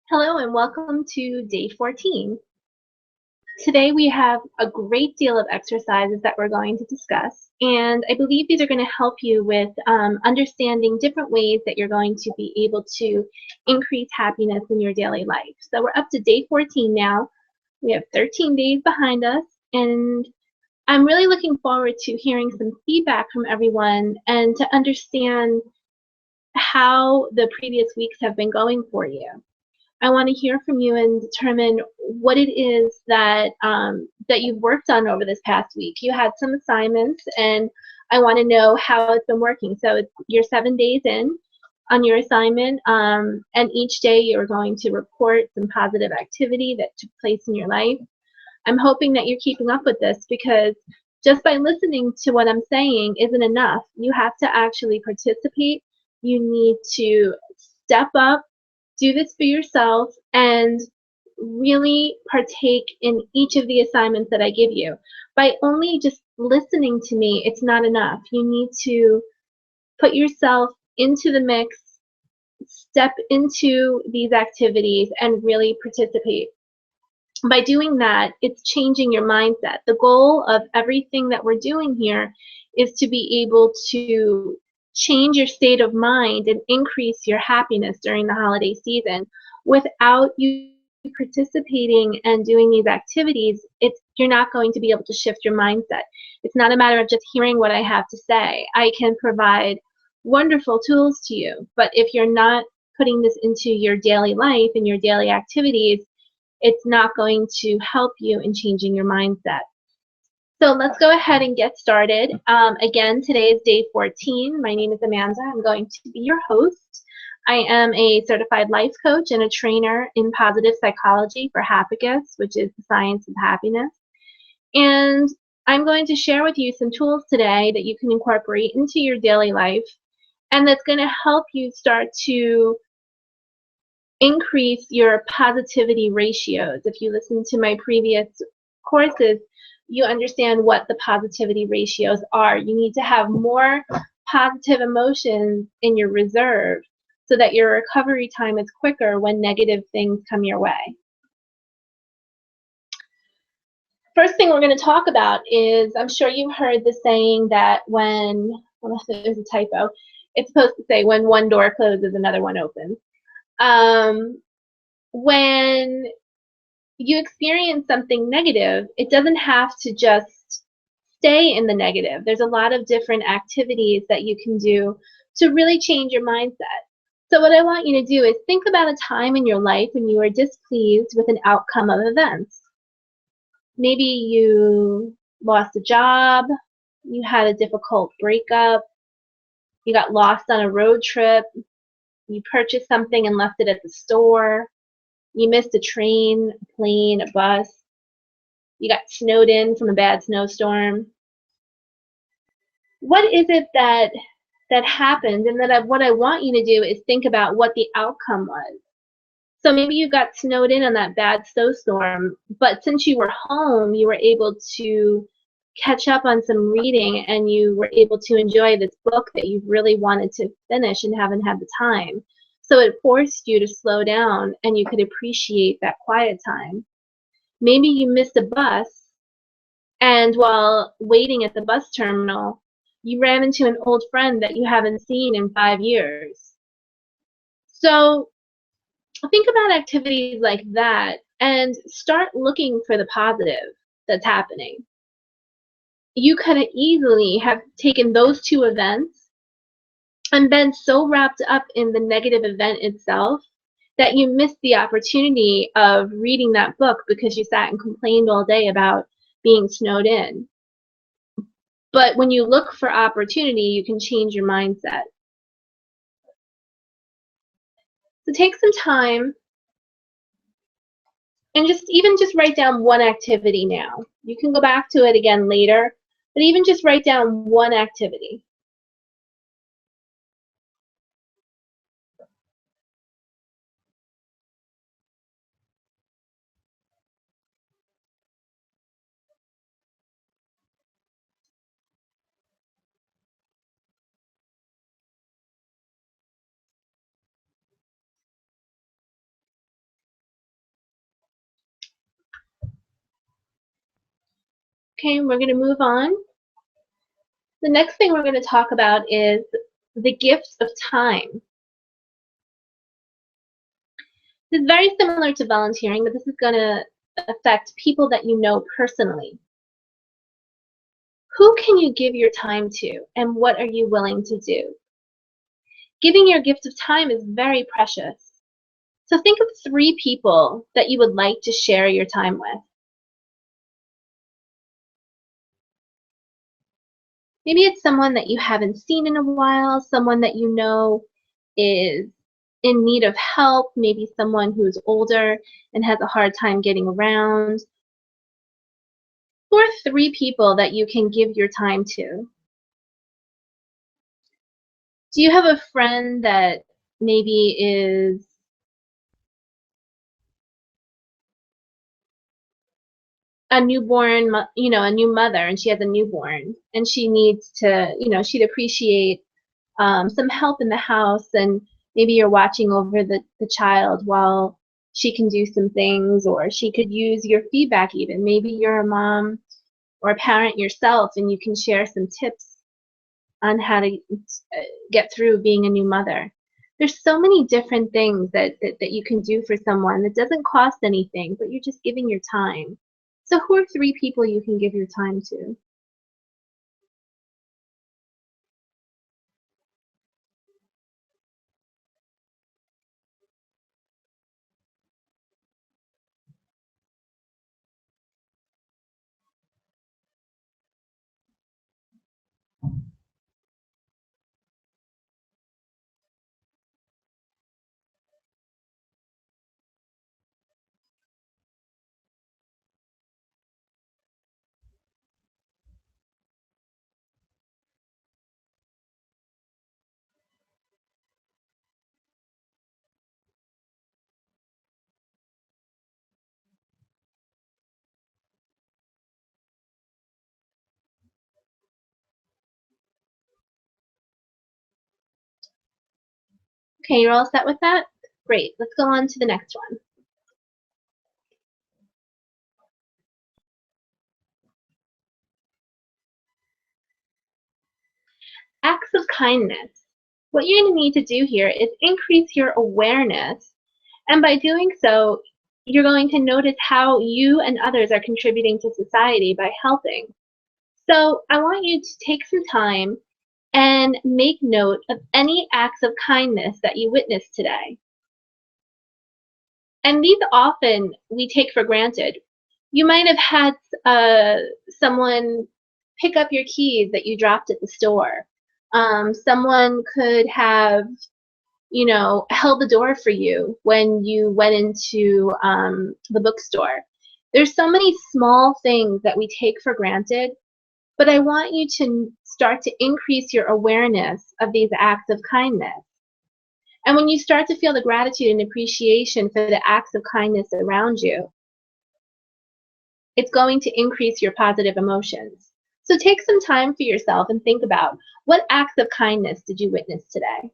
Hello and welcome to day 14. Today we have a great deal of exercises that we're going to discuss, and I believe these are going to help you with understanding different ways that you're going to be able to increase happiness in your daily life. So we're up to day 14 now. We have 13 days behind us, and I'm really looking forward to hearing some feedback from everyone and to understand how the previous weeks have been going for you. I want to hear from you and determine what it is that you've worked on over this past week. You had some assignments, and I want to know how it's been working. So you're 7 days in on your assignment, and each day you're going to report some positive activity that took place in your life. I'm hoping that you're keeping up with this because just by listening to what I'm saying isn't enough. You have to actually participate. You need to step up, do this for yourself, and really partake in each of the assignments that I give you. By only just listening to me, it's not enough. You need to put yourself into the mix, step into these activities, and really participate. By doing that, it's changing your mindset. The goal of everything that we're doing here is to be able to change your state of mind and increase your happiness during the holiday season. Without you participating and doing these activities, you're not going to be able to shift your mindset. It's not a matter of just hearing what I have to say. I can provide wonderful tools to you, but if you're not putting this into your daily life and your daily activities, it's not going to help you in changing your mindset. So let's go ahead and get started. Again, today is day 14. My name is Amanda. I'm going to be your host. I am a certified life coach and a trainer in positive psychology for Happicus, which is the science of happiness. And I'm going to share with you some tools today that you can incorporate into your daily life, and that's going to help you start to increase your positivity ratios. If you listen to my previous courses, you understand what the positivity ratios are. You need to have more positive emotions in your reserve so that your recovery time is quicker when negative things come your way. First thing we're going to talk about is, I'm sure you've heard the saying that well, there's a typo, it's supposed to say when one door closes, another one opens. When you experience something negative, it doesn't have to just stay in the negative. There's a lot of different activities that you can do to really change your mindset. So what I want you to do is think about a time in your life when you were displeased with an outcome of events. Maybe you lost a job, you had a difficult breakup, you got lost on a road trip, you purchased something and left it at the store, you missed a train, a plane, a bus, you got snowed in from a bad snowstorm. What is it that happened? And what I want you to do is think about what the outcome was. So maybe you got snowed in on that bad snowstorm, but since you were home, you were able to catch up on some reading and you were able to enjoy this book that you really wanted to finish and haven't had the time. So it forced you to slow down and you could appreciate that quiet time. Maybe you missed a bus, and while waiting at the bus terminal, you ran into an old friend that you haven't seen in 5 years. So think about activities like that and start looking for the positive that's happening. You could easily have taken those two events and been so wrapped up in the negative event itself that you missed the opportunity of reading that book because you sat and complained all day about being snowed in. But when you look for opportunity, you can change your mindset. So take some time and just write down one activity now. You can go back to it again later, but even just write down one activity. Okay, we're going to move on. The next thing we're going to talk about is the gift of time. This is very similar to volunteering, but this is going to affect people that you know personally. Who can you give your time to, and what are you willing to do? Giving your gift of time is very precious. So think of 3 people that you would like to share your time with. Maybe it's someone that you haven't seen in a while, someone that you know is in need of help, maybe someone who's older and has a hard time getting around. Who are 3 people that you can give your time to? Do you have a friend that maybe is a newborn, a new mother, and she has a newborn, and she needs to, she'd appreciate some help in the house, and maybe you're watching over the child while she can do some things, or she could use your feedback even. Maybe you're a mom or a parent yourself, and you can share some tips on how to get through being a new mother. There's so many different things that you can do for someone that doesn't cost anything, but you're just giving your time. So who are 3 people you can give your time to? Okay, you're all set with that? Great. Let's go on to the next one. Acts of kindness. What you're going to need to do here is increase your awareness, and by doing so, you're going to notice how you and others are contributing to society by helping. So I want you to take some time and make note of any acts of kindness that you witnessed today. And these often we take for granted. You might have had someone pick up your keys that you dropped at the store. Someone could have, held the door for you when you went into the bookstore. There's so many small things that we take for granted, but I want you to start to increase your awareness of these acts of kindness. And when you start to feel the gratitude and appreciation for the acts of kindness around you, it's going to increase your positive emotions. So take some time for yourself and think about, what acts of kindness did you witness today?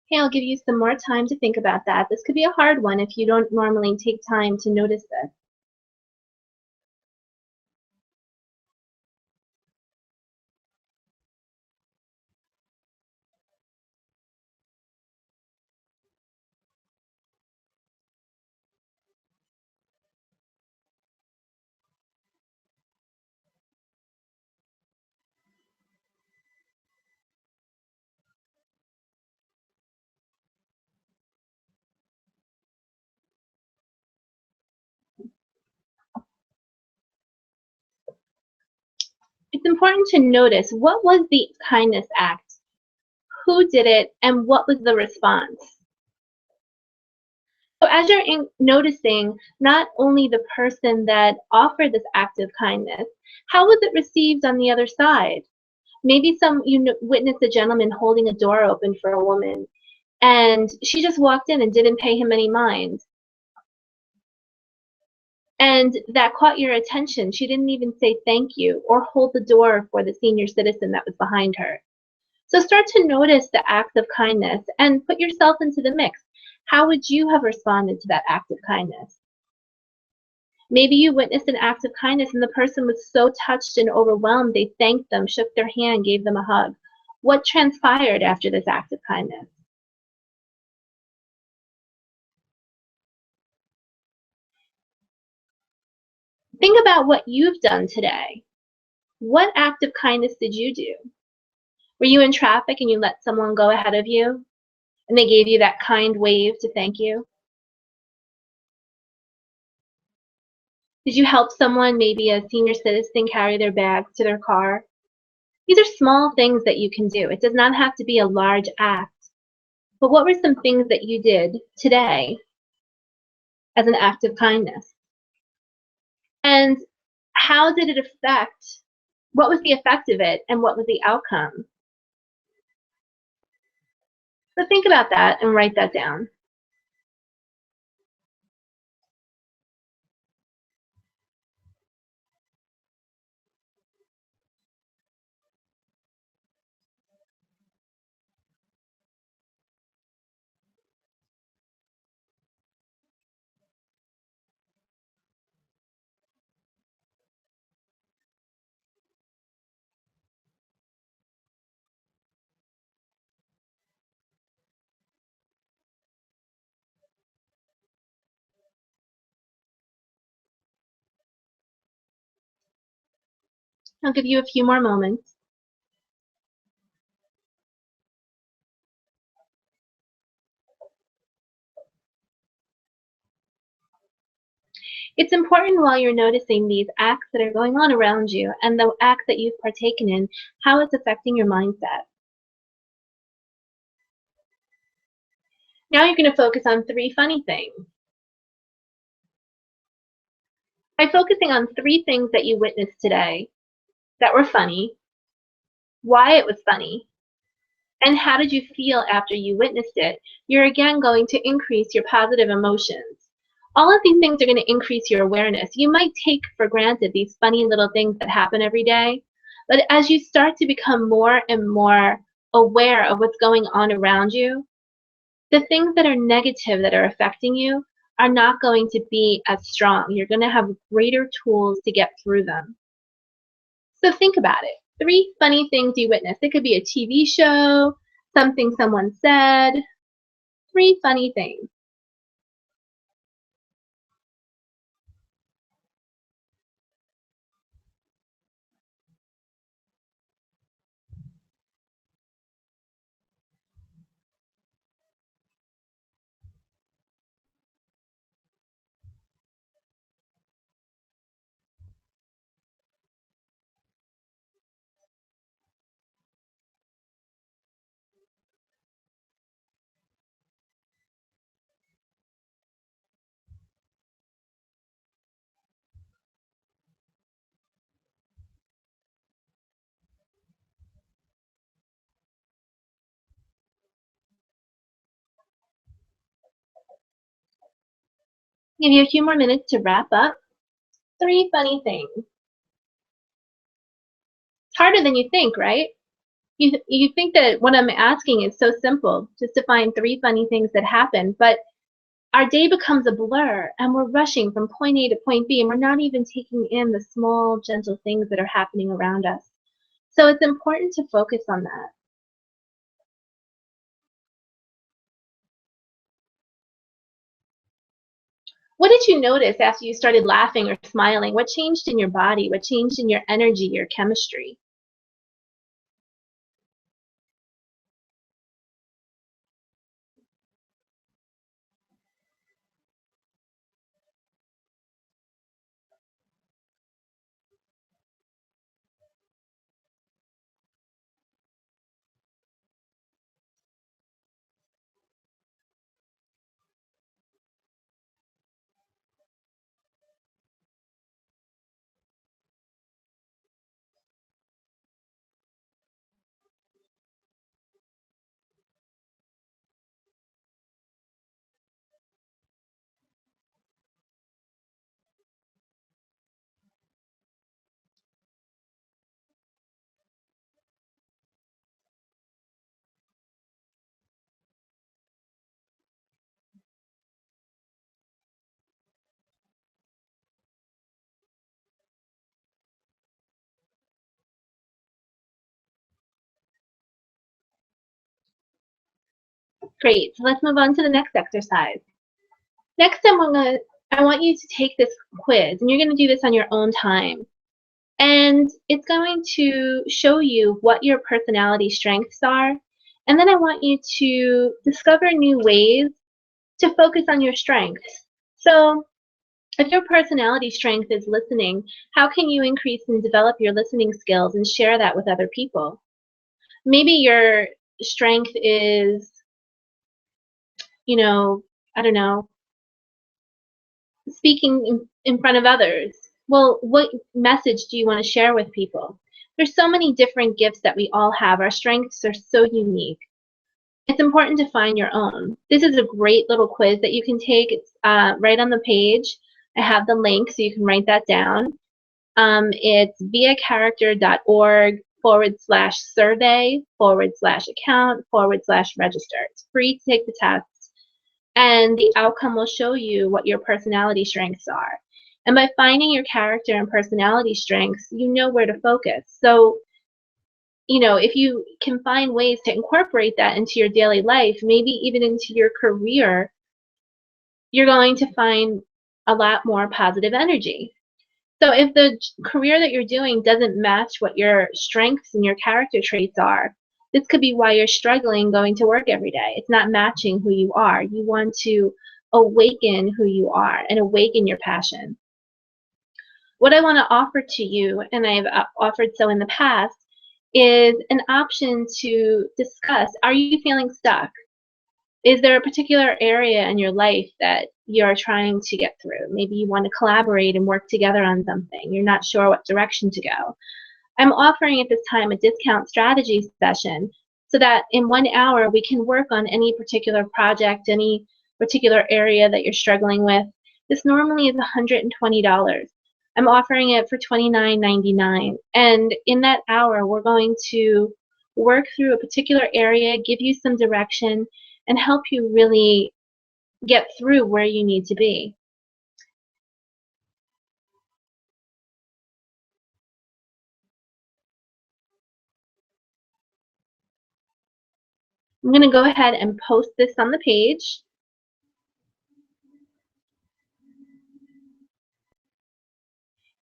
Okay, I'll give you some more time to think about that. This could be a hard one if you don't normally take time to notice this. It's important to notice, what was the kindness act who did it, and what was the response. So as you're noticing not only the person that offered this act of kindness, how was it received on the other side? Maybe witnessed a gentleman holding a door open for a woman, and she just walked in and didn't pay him any mind. And that caught your attention. She didn't even say thank you or hold the door for the senior citizen that was behind her. So start to notice the acts of kindness and put yourself into the mix. How would you have responded to that act of kindness? Maybe you witnessed an act of kindness and the person was so touched and overwhelmed they thanked them, shook their hand, gave them a hug. What transpired after this act of kindness? Think about what you've done today. What act of kindness did you do? Were you in traffic and you let someone go ahead of you and they gave you that kind wave to thank you? Did you help someone, maybe a senior citizen, carry their bags to their car? These are small things that you can do. It does not have to be a large act. But what were some things that you did today as an act of kindness? And how did it affect, what was the effect of it and what was the outcome? So think about that and write that down. I'll give you a few more moments. It's important while you're noticing these acts that are going on around you and the acts that you've partaken in, how it's affecting your mindset. Now you're going to focus on three funny things. By focusing on three things that you witnessed today that were funny, why it was funny, and how did you feel after you witnessed it, you're again going to increase your positive emotions. All of these things are going to increase your awareness. You might take for granted these funny little things that happen every day, but as you start to become more and more aware of what's going on around you, the things that are negative that are affecting you are not going to be as strong. You're going to have greater tools to get through them. So think about it. Three funny things you witnessed. It could be a TV show, something someone said. Three funny things. Give you a few more minutes to wrap up. Three funny things. It's harder than you think, right? You think that what I'm asking is so simple, just to find three funny things that happen, but our day becomes a blur and we're rushing from point A to point B and we're not even taking in the small, gentle things that are happening around us. So it's important to focus on that. What did you notice after you started laughing or smiling? What changed in your body? What changed in your energy, your chemistry? Great. So let's move on to the next exercise. Next time I want you to take this quiz, and you're going to do this on your own time. And it's going to show you what your personality strengths are. And then I want you to discover new ways to focus on your strengths. So if your personality strength is listening, how can you increase and develop your listening skills and share that with other people? Maybe your strength is, I don't know, speaking in front of others. Well, what message do you want to share with people? There's so many different gifts that we all have. Our strengths are so unique. It's important to find your own. This is a great little quiz that you can take. It's right on the page. I have the link so you can write that down. It's viacharacter.org/survey/account/register. It's free to take the test, and the outcome will show you what your personality strengths are. And by finding your character and personality strengths, you know where to focus. So, if you can find ways to incorporate that into your daily life, maybe even into your career, you're going to find a lot more positive energy. So if the career that you're doing doesn't match what your strengths and your character traits are, this could be why you're struggling going to work every day. It's not matching who you are. You want to awaken who you are and awaken your passion. What I want to offer to you, and I've offered so in the past, is an option to discuss, are you feeling stuck? Is there a particular area in your life that you're trying to get through? Maybe you want to collaborate and work together on something. You're not sure what direction to go. I'm offering at this time a discount strategy session so that in 1 hour we can work on any particular project, any particular area that you're struggling with. This normally is $120. I'm offering it for $29.99. And in that hour, we're going to work through a particular area, give you some direction, and help you really get through where you need to be. I'm going to go ahead and post this on the page.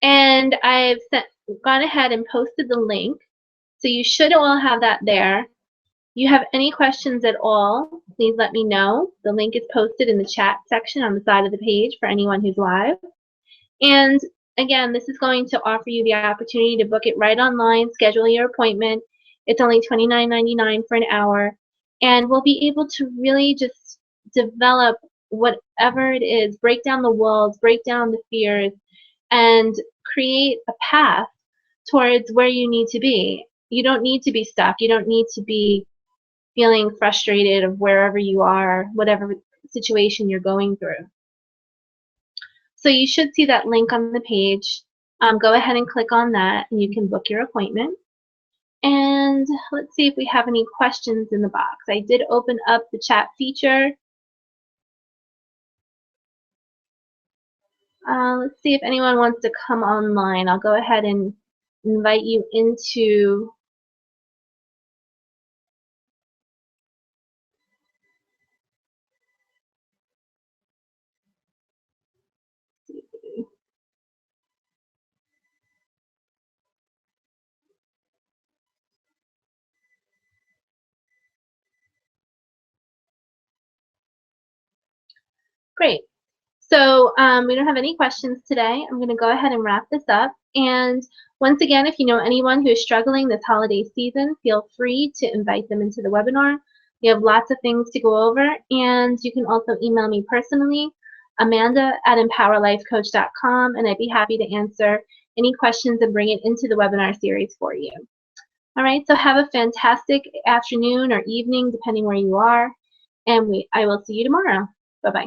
And I've gone ahead and posted the link. So you should all have that there. You have any questions at all, please let me know. The link is posted in the chat section on the side of the page for anyone who's live. And again, this is going to offer you the opportunity to book it right online, schedule your appointment. It's only $29.99 for an hour. And we'll be able to really just develop whatever it is, break down the walls, break down the fears, and create a path towards where you need to be. You don't need to be stuck. You don't need to be feeling frustrated of wherever you are, whatever situation you're going through. So you should see that link on the page. Go ahead and click on that and you can book your appointment. And let's see if we have any questions in the box. I did open up the chat feature. Let's see if anyone wants to come online. I'll go ahead and invite you into Great. So we don't have any questions today. I'm going to go ahead and wrap this up. And once again, if you know anyone who is struggling this holiday season, feel free to invite them into the webinar. We have lots of things to go over. And you can also email me personally, amanda@empowerlifecoach.com, and I'd be happy to answer any questions and bring it into the webinar series for you. All right, so have a fantastic afternoon or evening, depending where you are. And I will see you tomorrow. Bye-bye.